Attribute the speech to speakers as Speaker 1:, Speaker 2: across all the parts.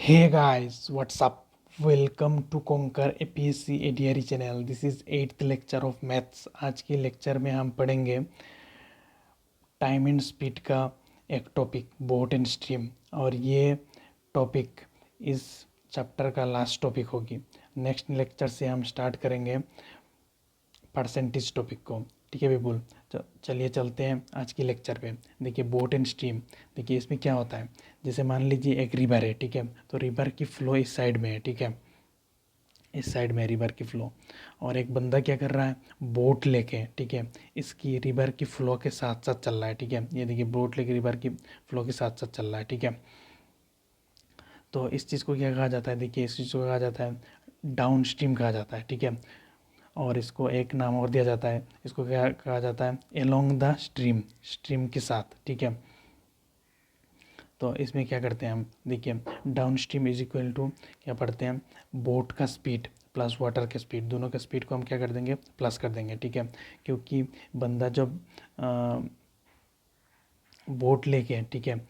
Speaker 1: Hey guys, what's up? Welcome to Conquer APSC ADRE channel. This is 8th lecture of maths. आज के lecture में हम पढ़ेंगे time and speed का एक टॉपिक बोट एंड स्ट्रीम, और ये टॉपिक इस चैप्टर का लास्ट टॉपिक होगी. नेक्स्ट लेक्चर से हम स्टार्ट करेंगे परसेंटेज टॉपिक को. ठीक है पीपुल, चलिए चलते हैं आज के लेक्चर पे. देखिए बोट एंड स्ट्रीम, देखिए इसमें क्या होता है. जैसे मान लीजिए एक रिवर है, ठीक है, तो रिवर की फ्लो इस साइड में है, ठीक है, इस साइड में रिवर की फ्लो, और एक बंदा क्या कर रहा है, बोट लेके, ठीक है, इसकी रिवर की फ्लो के साथ साथ चल रहा है. ठीक है, ये देखिए बोट लेके रिवर की फ्लो के साथ साथ चल रहा है. ठीक है, तो इस चीज़ को क्या कहा जाता है, देखिए इस चीज़ को कहा जाता है डाउन स्ट्रीम कहा जाता है. ठीक है, और इसको एक नाम और दिया जाता है, इसको क्या कहा जाता है, एलोंग द स्ट्रीम, स्ट्रीम के साथ. ठीक है, तो इसमें क्या करते हैं हम, देखिए downstream is equal to क्या पढ़ते हैं, बोट का स्पीड प्लस वाटर का स्पीड, दोनों का स्पीड को हम क्या कर देंगे, प्लस कर देंगे. ठीक है, क्योंकि बंदा जब बोट लेके, ठीक है,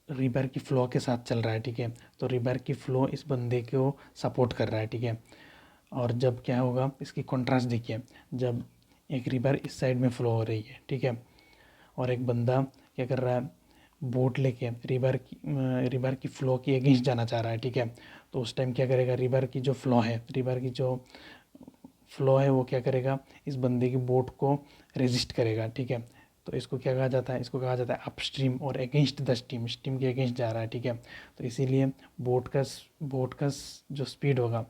Speaker 1: रिवर की फ़्लो के साथ चल रहा है, ठीक है, तो रिवर की फ़्लो इस बंदे को सपोर्ट कर रहा है. ठीक है, और जब क्या होगा, इसकी कॉन्ट्रास्ट देखिए, जब एक रिवर इस साइड में फ़्लो हो रही है, ठीक है, और एक बंदा क्या कर रहा है, बोट लेके रिवर की फ़्लो की अगेंस्ट जाना चाह रहा है. ठीक है, तो उस टाइम क्या करेगा, रिवर की जो फ़्लो है, रिवर की जो फ़्लो है वो क्या करेगा, इस बंदे की बोट को रेजिस्ट करेगा. ठीक है, तो इसको क्या कहा जाता है, इसको कहा जाता है अपस्ट्रीम, और अगेंस्ट द स्ट्रीम, स्ट्रीम के अगेंस्ट जा रहा है. ठीक है, तो इसीलिए बोट का जो स्पीड होगा,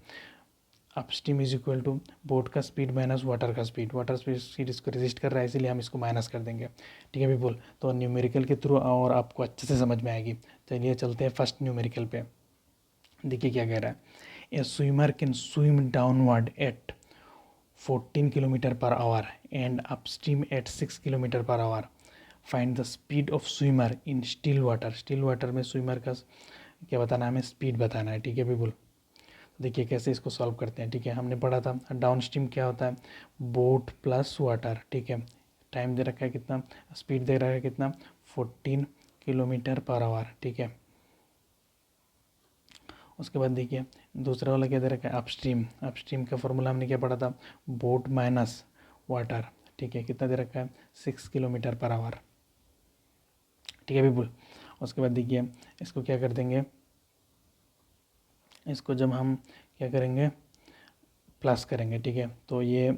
Speaker 1: upstream is equal to boat का स्पीड माइनस वाटर का स्पीड, वाटर स्पीड इसको रेजिस्ट कर रहा है, इसीलिए हम इसको माइनस कर देंगे. ठीक है पीपल, तो न्यूमेरिकल के थ्रू और आपको अच्छे से समझ में आएगी. चलिए चलते हैं फर्स्ट न्यूमेरिकल पे. देखिए क्या कह रहा है, a swimmer can swim downward at 14 kilometre per hour and upstream at 6 kilometre per hour. Find the speed of swimmer in still water. Still water में स्विमर का क्या बताना है, हमें स्पीड बताना है. ठीक है पीपल, देखिए कैसे इसको सॉल्व करते हैं. ठीक है, हमने पढ़ा था डाउन स्ट्रीम क्या होता है, बोट प्लस वाटर. ठीक है, टाइम दे रखा है कितना, स्पीड दे रखा है कितना, 14 किलोमीटर पर आवर. ठीक है, उसके बाद देखिए दूसरा वाला क्या दे रखा है, अपस्ट्रीम. अपस्ट्रीम का फॉर्मूला हमने क्या पढ़ा था, बोट माइनस वाटर. ठीक है, कितना दे रखा है, 6 किलोमीटर पर आवर. ठीक है पीपुल, उसके बाद देखिए इसको क्या कर देंगे, इसको जब हम क्या करेंगे, प्लस करेंगे. ठीक है, तो ये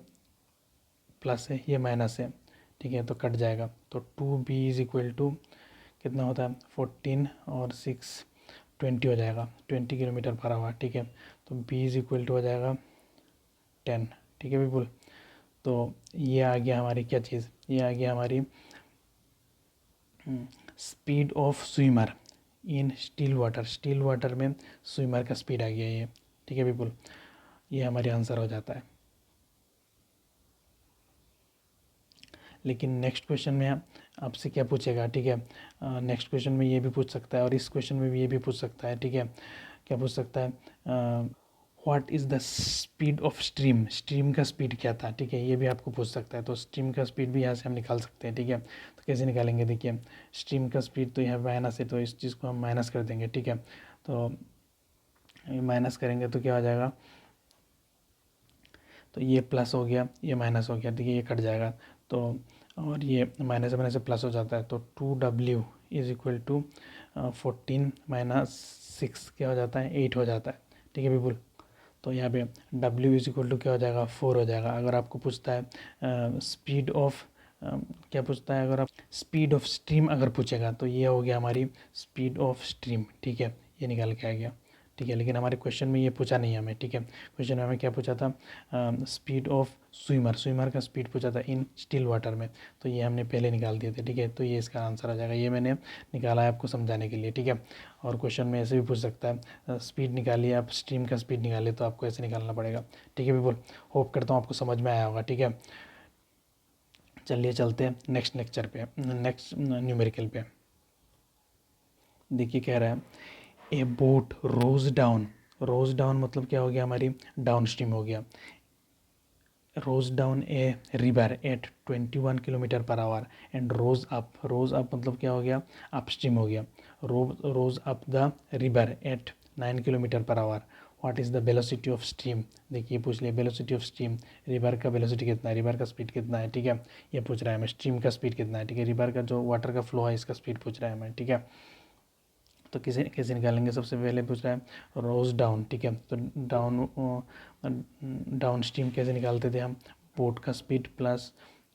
Speaker 1: प्लस है, ये माइनस है. ठीक है, तो कट जाएगा, तो 2b इज इक्वल टू कितना होता है, 14 और 6 20 हो जाएगा, 20 किलोमीटर पर आवर. ठीक है, तो b इज इक्वल टू हो जाएगा 10. ठीक है बिल्कुल, तो ये आ गया हमारी क्या चीज़, ये आ गया हमारी speed of swimmer in still water. Still water में स्विमर का स्पीड आ गया ये. ठीक है पीपुल, ये हमारी आंसर हो जाता है. लेकिन नेक्स्ट क्वेश्चन में आपसे क्या पूछेगा, ठीक है, नेक्स्ट क्वेश्चन में ये भी पूछ सकता है, और इस क्वेश्चन में भी ये भी पूछ सकता है. ठीक है, क्या पूछ सकता है, what is the speed of stream, stream का स्पीड क्या था. ठीक है, ये भी आपको पूछ सकता है, तो स्ट्रीम का स्पीड भी यहाँ से हम निकाल सकते हैं. ठीक है, तो कैसे निकालेंगे, देखिए स्ट्रीम का स्पीड तो यहाँ माइनस है, तो इस चीज़ को हम माइनस कर देंगे. ठीक है, तो माइनस करेंगे तो क्या हो जाएगा, तो ये प्लस हो गया, ये माइनस हो गया. देखिए ये कट जाएगा, तो और ये माइनस माइनस से प्लस हो जाता है, तो 2w is equal to 14 minus 6 क्या हो जाता है, 8 हो जाता है. ठीक है बिल्कुल, तो यहाँ पे w इज इक्वल टू क्या हो जाएगा, 4 हो जाएगा. अगर आपको पूछता है स्पीड ऑफ क्या पूछता है, अगर आप स्पीड ऑफ स्ट्रीम अगर पूछेगा, तो ये हो गया हमारी स्पीड ऑफ स्ट्रीम. ठीक है, ये निकाल के आ गया. ठीक है, लेकिन हमारे क्वेश्चन में ये पूछा नहीं हमें. ठीक है, क्वेश्चन में हमें क्या पूछा था, स्पीड ऑफ स्विमर, स्विमर का स्पीड पूछा था इन स्टिल वाटर में, तो ये हमने पहले निकाल दिए थे. ठीक है, तो ये इसका आंसर आ जाएगा, ये मैंने निकाला है आपको समझाने के लिए. ठीक है, और क्वेश्चन में ऐसे भी पूछ सकता है, स्पीड निकालिए आप, स्ट्रीम का स्पीड निकालिए, तो आपको ऐसे निकालना पड़ेगा. ठीक है पीपल, होप करता हूँ आपको समझ में आया होगा. ठीक है, चलिए चलते हैं नेक्स्ट लेक्चर पे, नेक्स्ट न्यूमेरिकल पे. देखिए कह रहा है, a boat rows down, rows down मतलब क्या हो गया, हमारी डाउन स्ट्रीम हो गया. Rows down a river at 21 kilometer per hour and rows up मतलब क्या हो गया, अपस्ट्रीम हो गया। Rows up the river at 9 kilometer per hour, what is the velocity of stream. देखिए पूछ लिया वेलोसिटी ऑफ स्ट्रीम, रिवर का वेलोसिटी कितना है, रिवर का स्पीड कितना है, ठीक है। ये पूछ रहा है हमें स्ट्रीम का स्पीड कितना है, ठीक है। रिवर का जो वाटर का फ्लो है इसका स्पीड पूछ रहा है हमें, ठीक है। तो कैसे कैसे निकालेंगे, सबसे पहले पूछ रहा है रोज डाउन, ठीक है। तो डाउन स्ट्रीम कैसे निकालते थे हम, बोट का स्पीड प्लस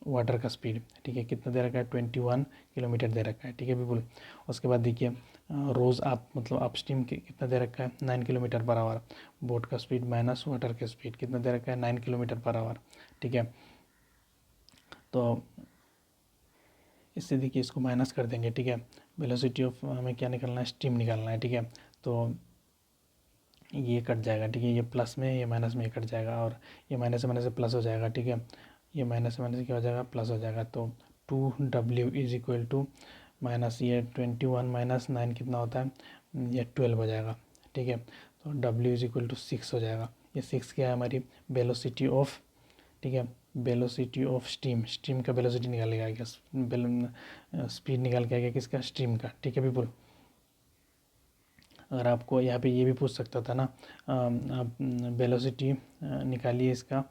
Speaker 1: वाटर का स्पीड, ठीक है। कितना दे रखा है, 21 किलोमीटर दे रखा है, ठीक है बिल्कुल। उसके बाद देखिए रोज अप मतलब अप स्ट्रीम कितना दे रखा है, 9 किलोमीटर पर आवर, बोट का स्पीड माइनस वाटर का स्पीड कितना दे रखा है, 9 किलोमीटर पर आवर, ठीक है। तो इससे देखिए इसको माइनस कर देंगे, ठीक है। वेलोसिटी ऑफ हमें क्या निकालना है, स्ट्रीम निकालना है, ठीक है। तो ये कट जाएगा, ठीक है। ये प्लस में ये माइनस में कट जाएगा और ये माइनस से माइनस से प्लस हो जाएगा, ठीक है। ये माइनस से माइनस से क्या हो जाएगा, प्लस हो जाएगा। तो 2W is equal to minus ये 21 माइनस 9 कितना होता है, ये 12 हो जाएगा, ठीक है। तो W इज इक्वल टू 6 हो जाएगा। ये 6 क्या है हमारी वेलोसिटी ऑफ, ठीक है। वेलोसिटी ऑफ स्ट्रीम का वेलोसिटी निकाल के आएगा, स्पीड निकाल के आएगा किसका, स्ट्रीम का, ठीक है पीपल। अगर आपको यहाँ पे ये भी पूछ सकता था ना, आप वेलोसिटी निकालिए इसका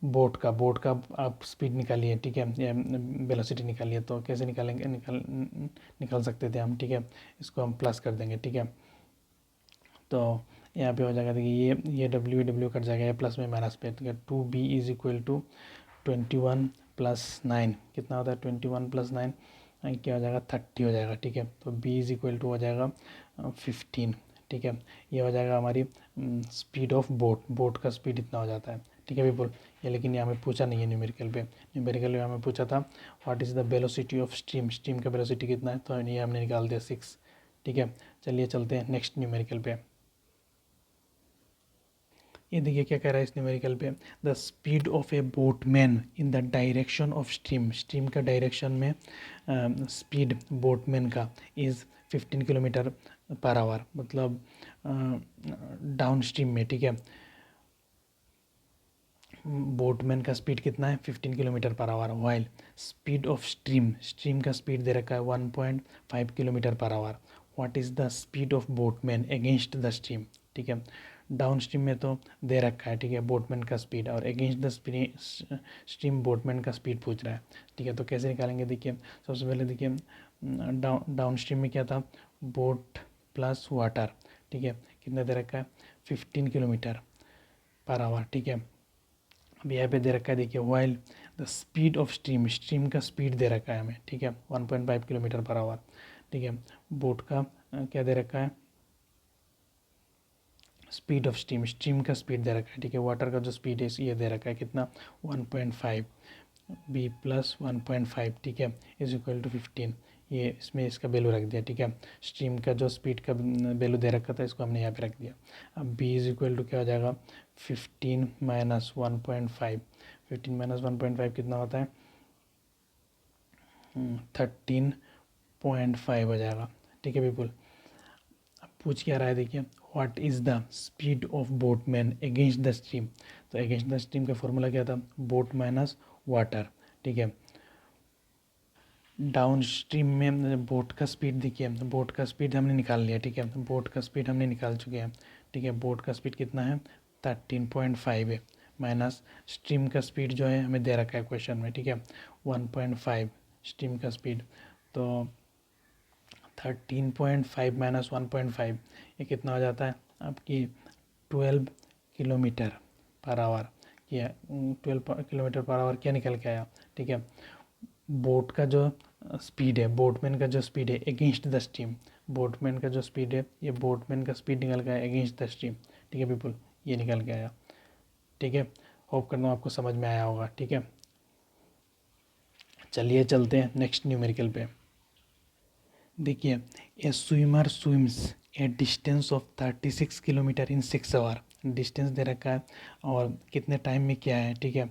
Speaker 1: बोट का आप स्पीड निकालिए, ठीक है, या वेलोसिटी निकालिए। तो कैसे निकालेंगे, निकाल सकते थे हम, ठीक है। इसको हम प्लस कर देंगे, ठीक है। तो यहाँ पे हो जाएगा, देखिए ये डब्ल्यू कट जाएगा, ये प्लस में माइनस पे, ठीक है। 2B is equal to 21 plus 9 कितना होता है, 21 प्लस 9 क्या हो जाएगा, 30 हो जाएगा, ठीक है। तो B इज इक्वल टू हो जाएगा 15, ठीक है। ये हो जाएगा हमारी स्पीड ऑफ बोट का स्पीड इतना हो जाता है, ठीक है पीपल। ये लेकिन ये हमें पूछा नहीं है न्यूमेरिकल पे, न्यूमेरिकल में हमें पूछा था what is the velocity of stream का वेलोसिटी कितना है, तो ये हमने निकाल दिया 6, ठीक है। चलिए चलते हैं नेक्स्ट न्यूमेरिकल पे। ये देखिए क्या कह रहा है इस न्यूमेरिकल पे, the speed of A boatman in the direction of stream का डायरेक्शन में स्पीड बोटमैन का इज़ 15 किलोमीटर पर आवर, मतलब डाउन स्ट्रीम में, ठीक है। बोटमैन का स्पीड कितना है, 15 kilometre per our, while speed of stream का स्पीड दे रखा है 1.5 kilometre per hour, what is the speed of boatman against the stream, ठीक है। डाउन स्ट्रीम में तो दे रखा है, ठीक है, बोटमैन का स्पीड, और अगेंस्ट द स्ट्रीम बोटमैन का स्पीड पूछ रहा है, ठीक है। तो कैसे निकालेंगे, देखिए सबसे पहले देखिए डाउन स्ट्रीम में क्या था, बोट प्लस वाटर, ठीक है, कितना दे रखा है, 15 किलोमीटर पर आवर, ठीक है। अब यहाँ पे दे रखा है, देखिए while the speed of stream का स्पीड दे रखा है हमें, ठीक है, 1.5 किलोमीटर पर आवर, ठीक है। बोट का क्या दे रखा है, स्पीड ऑफ स्ट्रीम का स्पीड दे रखा है, ठीक है। वाटर का जो स्पीड है ये दे रखा है कितना, 1.5, B प्लस 1.5, ठीक है, इज इक्वल टू 15। ये इसमें इसका वैल्यू रख दिया, ठीक है। स्ट्रीम का जो स्पीड का वैल्यू दे रखा था इसको हमने यहाँ पे रख दिया। अब B इज इक्वल टू क्या हो जाएगा, 15 माइनस 1.5, 15 माइनस 1.5 कितना होता है, 13.5 हो जाएगा, ठीक है बिल्कुल। अब पूछ क्या रहा है, देखिए what is the speed of boatman against the stream. तो अगेंस्ट द स्ट्रीम का फॉर्मूला क्या था, बोट माइनस वाटर, ठीक है। डाउन स्ट्रीम में बोट का स्पीड देखिए, बोट का स्पीड हमने निकाल लिया, ठीक है। बोट का स्पीड हमने निकाल चुके हैं, ठीक है। बोट का स्पीड कितना है, 13.5 है, माइनस स्ट्रीम का स्पीड जो है हमें दे रखा है क्वेश्चन में, ठीक है, 1.5 स्ट्रीम का स्पीड। तो 13.5 माइनस 1.5 ये कितना हो जाता है आपकी 12 किलोमीटर पर आवर, या 12 किलोमीटर पर आवर क्या निकल के आया, ठीक है। बोट का जो स्पीड है, बोटमैन का जो स्पीड है अगेंस्ट द स्ट्रीम, बोटमैन का जो स्पीड है ये बोटमैन का स्पीड निकल के आया अगेंस्ट द स्ट्रीम, ठीक है पीपल, ये निकल के आया, ठीक है। होप करता हूँ आपको समझ में आया होगा, ठीक है। चलिए चलते हैं नेक्स्ट न्यूमेरिकल पे। देखिए a swimmer swims a distance of 36 kilometer in 6 hour, distance दे रखा है और कितने टाइम में क्या है, ठीक है,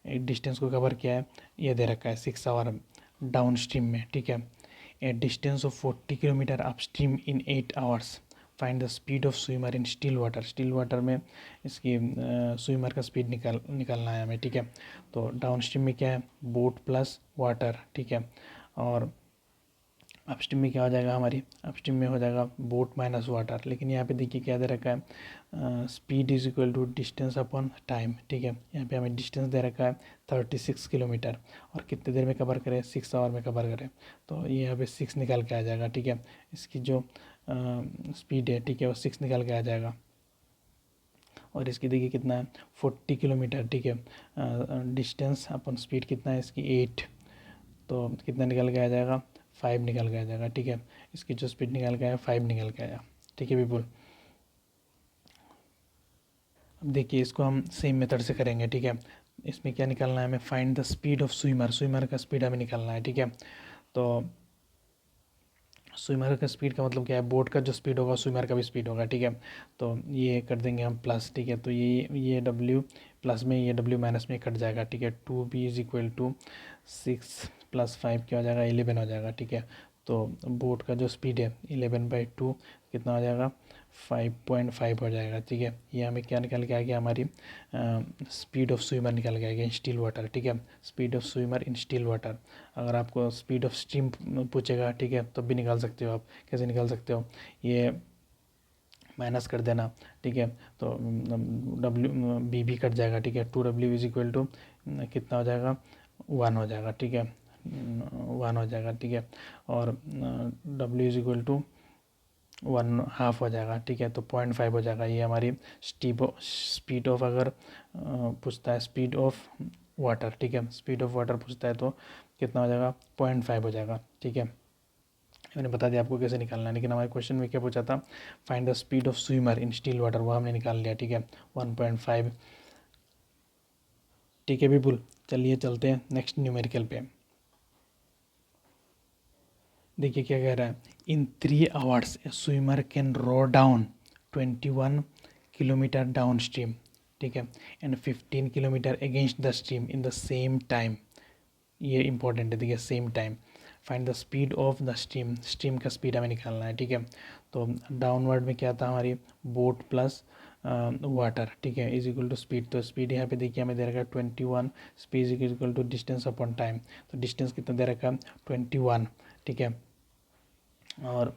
Speaker 1: एक डिस्टेंस को कवर किया है, ये दे रखा है 6 आवर डाउन स्ट्रीम में, ठीक है। ए distance of 40 kilometre up stream in 8 hours, find the speed of swimmer in still water. Still water में इसकी स्विमर का स्पीड निकालना है हमें, ठीक है। तो डाउन स्ट्रीम में क्या है, बोट प्लस वाटर, ठीक है। और अपस्ट्रीम में क्या हो जाएगा हमारी, अपस्ट्रीम में हो जाएगा बोट माइनस वाटर। लेकिन यहाँ पे देखिए क्या दे रखा है, speed is equal to distance upon time, ठीक है। यहाँ पे हमें डिस्टेंस दे रखा है 36 किलोमीटर, और कितने देर में कवर करें, 6 आवर में कवर करें। तो ये यहाँ पे 6 निकाल के आ जाएगा, ठीक है। इसकी जो स्पीड है, ठीक है, वो 6 निकाल के आ जाएगा। और इसकी देखिए कितना है, 40 किलोमीटर, ठीक है। डिस्टेंस अपन स्पीड कितना है इसकी 8, तो कितना निकल के आ जाएगा, 5 निकल के आ जाएगा, ठीक है। इसकी जो स्पीड निकल के आया 5 निकल के आया, ठीक है पीपल। अब देखिए इसको हम सेम मेथड से करेंगे, ठीक है। इसमें क्या निकालना है हमें, find the speed of swimmer. Swimmer का स्पीड हमें निकालना है, ठीक है। तो स्विमर का स्पीड का मतलब क्या है, बोट का जो स्पीड होगा स्विमर का भी स्पीड होगा, ठीक है। तो ये कर देंगे हम प्लस, ठीक है। तो ये W प्लस में, ये W माइनस में कट जाएगा, ठीक है। 2B इज इक्वल टू 6 + 5 क्या हो जाएगा, 11 हो जाएगा, ठीक है। तो बोट का जो स्पीड है 11/2 कितना हो जाएगा, 5.5 हो जाएगा, ठीक है। ये हमें क्या निकल के आ गया, हमारी स्पीड ऑफ स्विमर निकल के आ गया इन स्टिल वाटर, ठीक है। Speed of swimmer in still water. अगर आपको स्पीड ऑफ स्ट्रीम पूछेगा, ठीक है, तब भी निकाल सकते हो आप। कैसे निकाल सकते हो, ये माइनस कर देना, ठीक है। तो B भी कट जाएगा, ठीक है। 2W इज इक्वल टू कितना हो जाएगा, 1 हो जाएगा, ठीक है। 1 हो जाएगा, ठीक है। और W इज इक्वल टू 1/2 हो जाएगा, ठीक है। तो 0.5 हो जाएगा। ये हमारी स्पीड ऑफ, अगर पूछता है स्पीड ऑफ वाटर, ठीक है, स्पीड ऑफ वाटर पूछता है तो कितना हो जाएगा, 0.5 हो जाएगा, ठीक है। मैंने बता दिया आपको कैसे निकालना है। लेकिन हमारे क्वेश्चन में क्या पूछा था, find the speed of swimmer in still water, वो हमने निकाल लिया, ठीक है, 1.5, ठीक है पीपुल। चलिए चलते हैं नेक्स्ट न्यूमेरिकल पे। देखिए क्या कह रहा है, in 3 hours a swimmer can row down 21 kilometre downstream, ठीक है, and 15 kilometre against the stream in the same time. ये इंपॉर्टेंट है, देखिए same time. Find the speed of the stream, stream का स्पीड हमें निकालना है, ठीक है। तो डाउनवर्ड में क्या था हमारी, बोट प्लस वाटर, ठीक है, इज इक्वल टू स्पीड। तो स्पीड यहाँ पे देखिए हमें दे रखा है 21, speed is equal to distance upon time. तो डिस्टेंस कितना दे रखा है, 21, ठीक है। और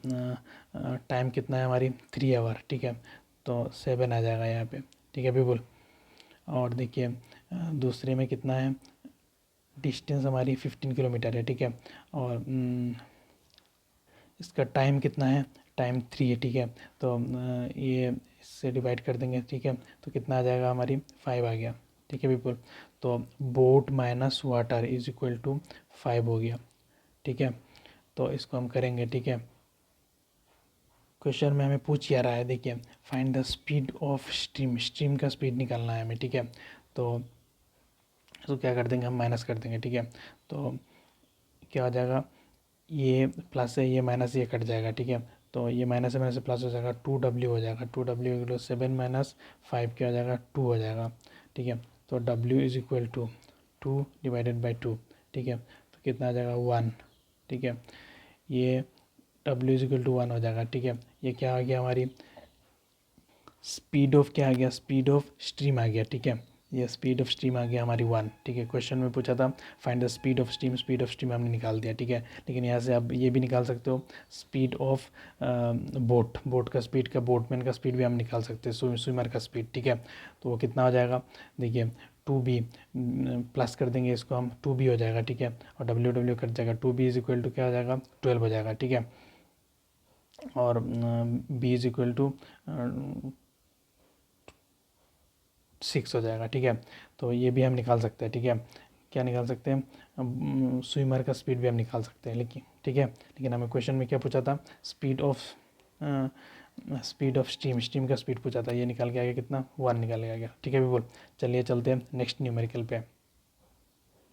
Speaker 1: टाइम कितना है हमारी, 3 आवर, ठीक है। तो 7 आ जाएगा यहाँ पे, ठीक है पीपल। और देखिए दूसरे में कितना है, डिस्टेंस हमारी 15 किलोमीटर है, ठीक है। और इसका टाइम कितना है, टाइम 3 है, ठीक है। तो ये इससे डिवाइड कर देंगे, ठीक है। तो कितना आ जाएगा, हमारी 5 आ गया, ठीक है पीपल। तो boat minus water is equal to 5 हो गया, ठीक है। तो इसको हम करेंगे, ठीक है। क्वेश्चन में हमें पूछ क्या रहा है, देखिए find the speed of stream, stream का स्पीड निकालना है हमें, ठीक है। तो इसको क्या कर देंगे, हम माइनस कर देंगे, ठीक है। तो क्या हो जाएगा, ये प्लस है, ये माइनस, ये कट जाएगा, ठीक है। तो ये माइनस से माइनस से प्लस हो जाएगा, 2W हो जाएगा। 2W इक्वल 7 - 5 क्या हो जाएगा, 2 हो जाएगा, ठीक है। तो W is equal to 2 divided by 2, ठीक है। तो कितना आ जाएगा, 1, ठीक है। ये W इज इक्वल टू 1 हो जाएगा, ठीक है। ये क्या आ गया, हमारी स्पीड ऑफ क्या आ गया, स्पीड ऑफ स्ट्रीम आ गया, ठीक है। ये स्पीड ऑफ स्ट्रीम आ गया हमारी 1, ठीक है। क्वेश्चन में पूछा था find the speed of stream, speed of stream हमने निकाल दिया, ठीक है। लेकिन यहाँ से आप ये भी निकाल सकते हो, स्पीड ऑफ बोट, बोट का स्पीड का, बोटमैन का स्पीड भी हम निकाल सकते हैं, स्विमर का स्पीड, ठीक है। तो वो कितना हो जाएगा, देखिए 2B प्लस कर देंगे इसको हम, 2B हो जाएगा, ठीक है। और W कट जाएगा, 2B इज इक्वल टू क्या हो जाएगा, 12 हो जाएगा, ठीक है। और B इज इक्वल टू 6 हो जाएगा, ठीक है। तो ये भी हम निकाल सकते हैं, ठीक है। क्या निकाल सकते हैं, स्विमर का स्पीड भी हम निकाल सकते हैं, लेकिन ठीक है। लेकिन हमें क्वेश्चन में क्या पूछा था, स्पीड ऑफ स्ट्रीम, स्ट्रीम का स्पीड पूछा था। ये निकाल के आ गया कितना, 1 निकाल के आ गया, ठीक है बिल्कुल। चलिए चलते हैं नेक्स्ट न्यूमेरिकल पे।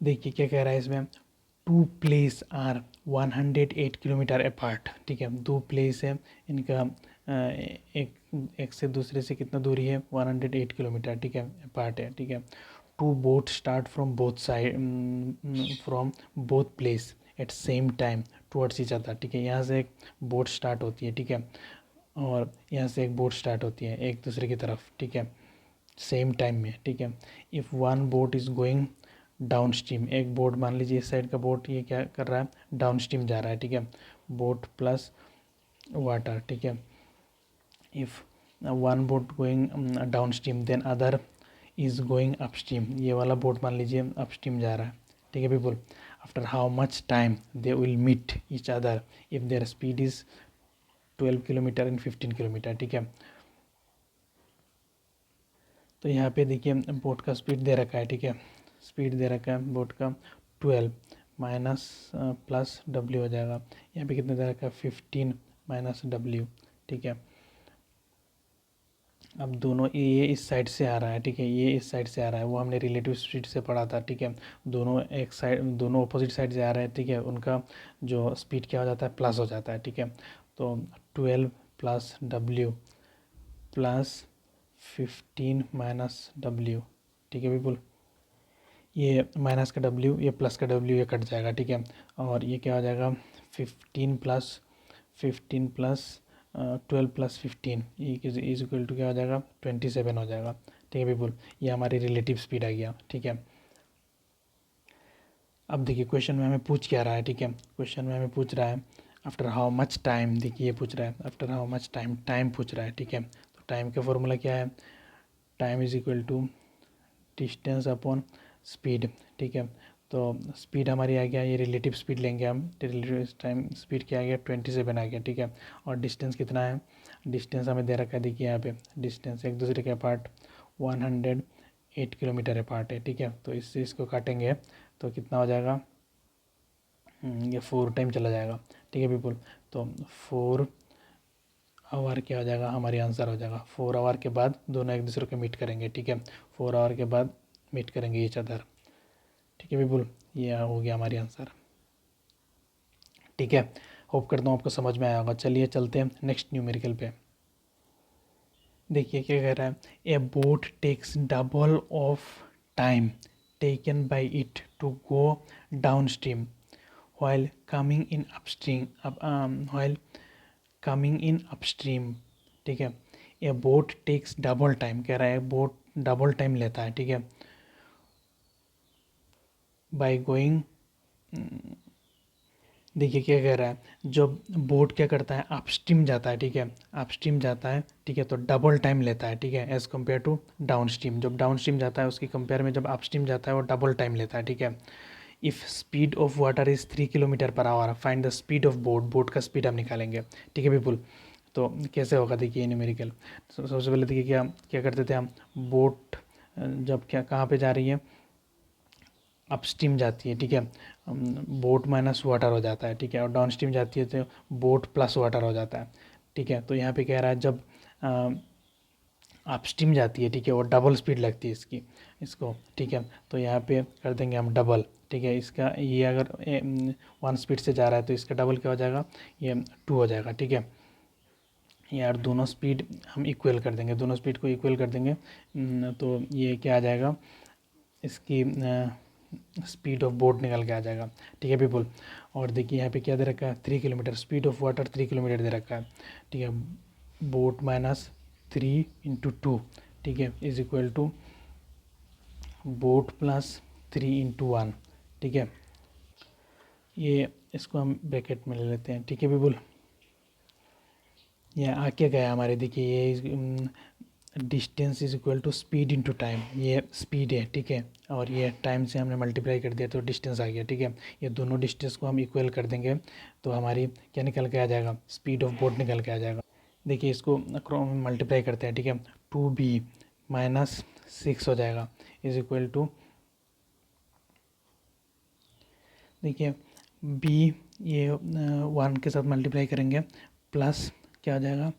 Speaker 1: देखिए क्या कह रहा है इसमें, 2 प्लेस आर 108 किलोमीटर अपार्ट, ठीक है। 2 प्लेस है इनका, एक से दूसरे से कितना दूरी है, 108 किलोमीटर, ठीक है, अपार्ट है, ठीक है। 2 boat start from both side, from both place at same time towards each other, ठीक है। यहाँ से एक बोट स्टार्ट होती है, ठीक है। और यहाँ से एक बोट स्टार्ट होती है एक दूसरे की तरफ, ठीक है, सेम टाइम में, ठीक है। If one boat is going down stream, एक बोट मान लीजिए इस साइड का बोट ये क्या कर रहा है, डाउन स्ट्रीम जा रहा है, ठीक है, बोट प्लस वाटर, ठीक है। If one boat going downstream then other is going upstream, ये वाला बोट मान लीजिए अप स्ट्रीम जा रहा है, ठीक है people. After how much time they will meet each other if their speed is 12 kilometre and 15 kilometre, ठीक है। तो यहाँ पे देखिए बोट का स्पीड दे रखा है, ठीक है, स्पीड दे रखा है बोट का 12 माइनस प्लस डब्ल्यू हो जाएगा। यहाँ पे कितना दे रखा है 15 माइनस डब्ल्यू, ठीक है। अब दोनों ये इस साइड से आ रहा है, ठीक है, ये इस साइड से आ रहा है, वो हमने रिलेटिव स्पीड से पढ़ा था, ठीक है। दोनों एक साइड, दोनों अपोजिट साइड से आ रहे हैं, ठीक है, उनका जो स्पीड क्या हो जाता है, प्लस हो जाता है, ठीक है। तो 12 plus W plus 15 minus W, ठीक है बिल्कुल। ये माइनस का डब्ल्यू, ये प्लस का डब्ल्यू, ये कट जाएगा, ठीक है। और ये क्या हो जाएगा 15 plus 12 plus 15 is equal to क्या हो जाएगा 27 हो जाएगा, ठीक है पीपल। ये हमारी रिलेटिव स्पीड आ गया, ठीक है। अब देखिए क्वेश्चन में हमें पूछ क्या रहा है, ठीक है, क्वेश्चन में हमें पूछ रहा है आफ्टर हाउ मच टाइम, देखिए ये पूछ रहा है after how much time, time पूछ रहा है, ठीक है। तो टाइम का फॉर्मूला क्या है, time is equal to distance upon speed, ठीक है। तो स्पीड हमारी आ गया, ये रिलेटिव स्पीड लेंगे हम, रिलेटिव टाइम स्पीड क्या आ गया 27 आ गया, ठीक है। और डिस्टेंस कितना है, डिस्टेंस हमें दे रखा है, देखिए यहाँ पे डिस्टेंस एक दूसरे के अपार्ट 108 किलोमीटर अपार्ट है, ठीक है। तो इससे इसको काटेंगे तो कितना हो जाएगा, ये 4 टाइम चला जाएगा, ठीक है पीपल। तो 4 आवर क्या हो जाएगा, हमारी आंसर हो जाएगा 4 आवर के बाद दोनों एक दूसरे को मीट करेंगे, ठीक है, 4 आवर के बाद मीट करेंगे ईच अदर, ठीक है बिल्कुल। ये हो गया हमारी आंसर, ठीक है। होप करता हूँ आपको समझ में आया होगा। चलिए चलते हैं नेक्स्ट न्यूमेरिकल पे। देखिए क्या कह रहा है, a boat takes double of time taken by it to go downstream while coming in upstream while coming in upstream, ठीक है। A boat takes double time, कह रहा है बोट डबल टाइम लेता है, ठीक है, बाय गोइंग, देखिए क्या कह रहा है, जब बोट क्या करता है अपस्ट्रीम जाता है, ठीक है, अपस्ट्रीम जाता है, ठीक है, तो डबल टाइम लेता है, ठीक है, as compare to downstream. जब डाउन स्ट्रीम जाता है उसकी कंपेयर में जब अपस्ट्रीम जाता है वो डबल टाइम लेता है, ठीक है। If speed of water is 3 kilometre per hour find the speed of boat, boat का स्पीड हम निकालेंगे, ठीक है पीपुल। तो कैसे होगा देखिए न्यूमेरिकल, सबसे पहले देखिए क्या क्या करते थे हम, बोट जब क्या कहाँ पे जा रही है, अपस्ट्रीम जाती है, ठीक है, बोट माइनस वाटर हो जाता है, ठीक है, और डाउन स्ट्रीम जाती है तो बोट प्लस वाटर हो जाता है, ठीक है। तो यहाँ पे कह रहा है जब अपस्ट्रीम जाती है, ठीक है, और डबल स्पीड लगती है इसकी, इसको, ठीक है, तो यहाँ पे कर देंगे हम डबल, ठीक है। इसका ये अगर 1 स्पीड से जा रहा है तो इसका डबल क्या हो जाएगा, ये 2 हो जाएगा, ठीक है। यार दोनों स्पीड हम इक्वल कर देंगे, दोनों स्पीड को इक्वल कर देंगे, तो ये क्या आ जाएगा, इसकी स्पीड ऑफ बोट निकल के आ जाएगा, ठीक है पीपल। और देखिए यहाँ पे क्या दे रखा है 3 kilometer, speed of water 3 kilometer दे रखा है, ठीक है। बोट माइनस 3 इंटू 2, ठीक है, is equal to boat plus 3 into 1, ठीक है। ये इसको हम ब्रैकेट में ले लेते हैं, ठीक है पीपल। ये आगे गया हमारे, देखिए ये distance is equal to speed into time, ये स्पीड है, ठीक है, और ये टाइम से हमने मल्टीप्लाई कर दिया तो डिस्टेंस आ गया, ठीक है। ये दोनों डिस्टेंस को हम इक्वल कर देंगे तो हमारी क्या निकल के आ जाएगा, स्पीड ऑफ बोट निकल के आ जाएगा। देखिए इसको मल्टीप्लाई करते हैं, ठीक है, 2b माइनस 6 हो जाएगा इज इक्वल टू, देखिए b ये 1 के साथ मल्टीप्लाई करेंगे प्लस क्या हो जाएगा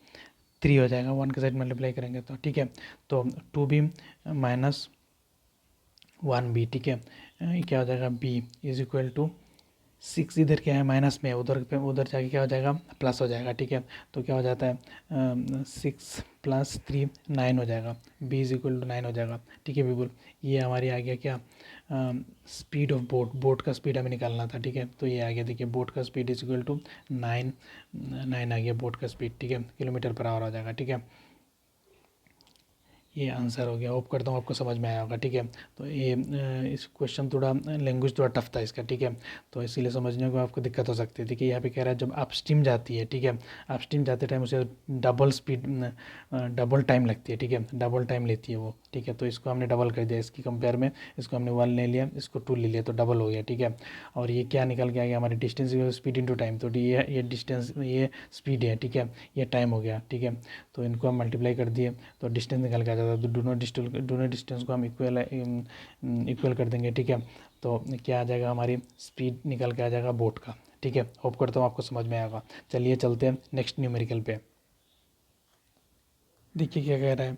Speaker 1: 3 हो जाएगा, 1 के साथ मल्टीप्लाई करेंगे तो, ठीक है। तो 2b माइनस 1b, ठीक है, ये क्या हो जाएगा b इज इक्वल टू 6, इधर क्या है माइनस में, उधर पे उधर जाके क्या हो जाएगा प्लस हो जाएगा, ठीक है। तो क्या हो जाता है 6 प्लस 3 9 हो जाएगा, b इज इक्वल टू 9 हो जाएगा, ठीक है बिल्कुल। ये हमारी आ गया क्या स्पीड ऑफ बोट का स्पीड हमें निकालना था, ठीक है। तो ये आ गया, देखिए बोट का स्पीड इज इक्वल टू 9 आ गया बोट का स्पीड, ठीक है, किलोमीटर पर आवर आ जाएगा, ठीक है। ये आंसर हो गया। होप करता हूँ आपको समझ में आया होगा, ठीक है। तो ये इस क्वेश्चन थोड़ा लैंग्वेज थोड़ा टफ था इसका, ठीक है। तो इसीलिए समझने को आपको दिक्कत हो सकती है। देखिए यहाँ पे कह रहा है जब अपस्ट्रीम जाती है, ठीक है, अपस्ट्रीम जाते टाइम उसे डबल स्पीड डबल टाइम लगती है, ठीक है, डबल टाइम लेती है वो, ठीक है। तो इसको हमने डबल कर दिया, इसकी कंपेयर में इसको हमने 1 ले लिया, इसको 2 ले लिया, तो डबल हो गया, ठीक है। और ये क्या निकल के आ गया हमारी डिस्टेंस स्पीड इंटू टाइम, तो ये डिस्टेंस ये स्पीड है, ठीक है, ये टाइम हो गया, ठीक है। तो इनको हम मल्टीप्लाई कर दिए तो डिस्टेंस निकल के आ जाता है। तो दोनों डिस्टेंस को हम इक्वल कर देंगे, ठीक है। तो क्या आ जाएगा, हमारी स्पीड निकल के आ जाएगा बोट का, ठीक है। होप करता हूँ आपको समझ में आएगा। चलिए चलते हैं नेक्स्ट न्यूमेरिकल पे। देखिए क्या कह रहा है,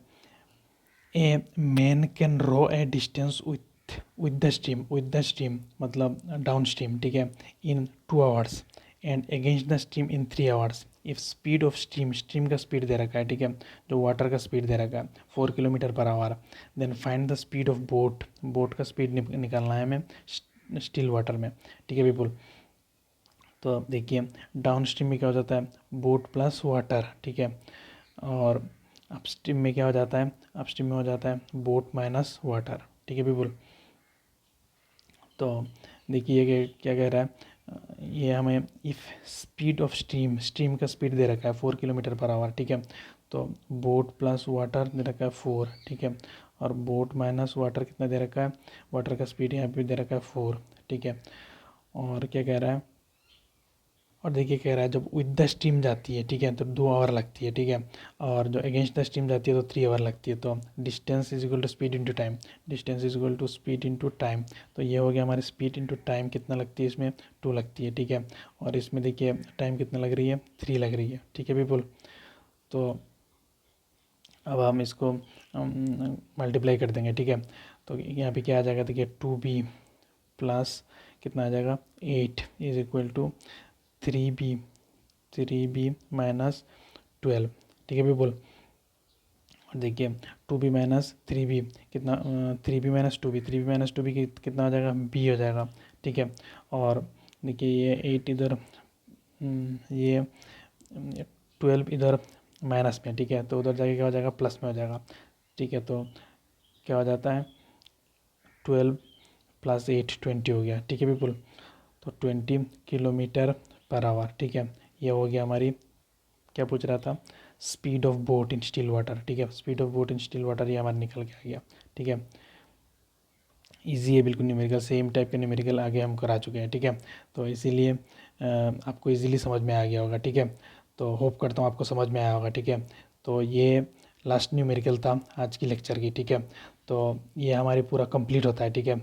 Speaker 1: a man can row a distance with the stream मतलब डाउन स्ट्रीम, ठीक है, in 2 hours and against the stream in 3 hours if speed of stream का स्पीड दे रखा है, ठीक है, जो वाटर का स्पीड दे रखा है 4 kilometre per hour. Then find the speed of boat का स्पीड निकालना है हमें स्टिल वाटर में, ठीक है पीपुल। तो अब देखिए डाउन स्ट्रीम में क्या हो जाता है, बोट प्लस वाटर, ठीक है। और अपस्ट्रीम में क्या हो जाता है, अपस्ट्रीम में हो जाता है बोट माइनस वाटर, ठीक है पीपुल। तो देखिए क्या कह रहा है, ये हमें इफ़ स्पीड ऑफ स्ट्रीम का स्पीड दे रखा है 4 किलोमीटर पर आवर, ठीक है। तो बोट प्लस वाटर दे रखा है 4, ठीक है। और बोट माइनस वाटर कितना दे रखा है, वाटर का स्पीड यहाँ पे दे रखा है 4, ठीक है। और क्या कह रहा है, और देखिए कह रहा है जब विद द स्ट्रीम जाती है, ठीक है, तो 2 आवर लगती है, ठीक है। और जो अगेंस्ट द स्ट्रीम जाती है तो 3 आवर लगती है। तो distance is equal to speed into time, distance is equal to speed into time. तो ये हो गया हमारी स्पीड इंटू टाइम कितना लगती है, इसमें 2 लगती है, ठीक है। और इसमें देखिए टाइम कितना लग रही है, 3 लग रही है, ठीक है पीपुल। तो अब हम इसको मल्टीप्लाई कर देंगे, ठीक है। तो यहाँ पे क्या आ जाएगा, देखिए 2b प्लस कितना आ जाएगा 8 is equal to 3b minus 12, ठीक है पीपुल। और देखिए 2b माइनस 3b कितना, 3b माइनस 2b कितना हो जाएगा, b हो जाएगा, ठीक है। और देखिए ये 8 इधर, ये 12 इधर माइनस में, ठीक है, तो उधर जाके क्या हो जाएगा, प्लस में हो जाएगा, ठीक है। तो क्या हो जाता है 12 प्लस 8 20 हो गया, ठीक है पीपुल। तो 20 किलोमीटर पर आवर, ठीक है। ये हो गया हमारी, क्या पूछ रहा था, speed of boat in still water, ठीक है, speed of boat in still water ये हमारा निकल के आ गया, ठीक है। इजी है बिल्कुल, न्यूमेरिकल सेम टाइप के न्यूमेरिकल आगे हम करा चुके हैं, ठीक है। तो इसीलिए आपको इजीली समझ में आ गया होगा, ठीक है। तो होप करता हूँ आपको समझ में आया होगा, ठीक है। तो ये लास्ट न्यूमेरिकल था आज की लेक्चर की, ठीक है। तो ये हमारे पूरा कंप्लीट होता है, ठीक है,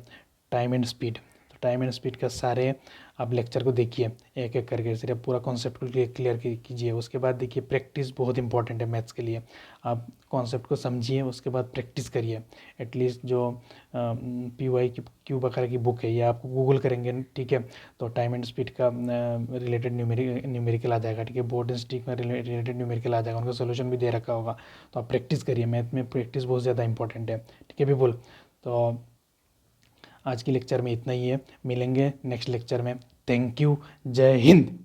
Speaker 1: टाइम एंड स्पीड। तो टाइम एंड स्पीड का सारे आप लेक्चर को देखिए एक एक करके, सिर्फ पूरा कॉन्सेप्ट को क्लियर कीजिए। उसके बाद देखिए प्रैक्टिस बहुत इंपॉर्टेंट है मैथ्स के लिए। आप कॉन्सेप्ट को समझिए, उसके बाद प्रैक्टिस करिए। एटलीस्ट जो PY की क्यू वगैरह की बुक है ये आप गूगल करेंगे, ठीक है, तो टाइम एंड स्पीड का रिलेटेड न्यूमेरिकल आ जाएगा, ठीक है, बोर्ड एंड स्टिक में रिलेटेड न्यूमेरिकल आ जाएगा, उनका सोल्यूशन भी दे रखा होगा। तो आप प्रैक्टिस करिए, मैथ में प्रैक्टिस बहुत ज़्यादा इंपॉर्टेंट है, ठीक है पीपुल। तो आज की लेक्चर में इतना ही है, मिलेंगे नेक्स्ट लेक्चर में। थैंक यू, जय हिंद।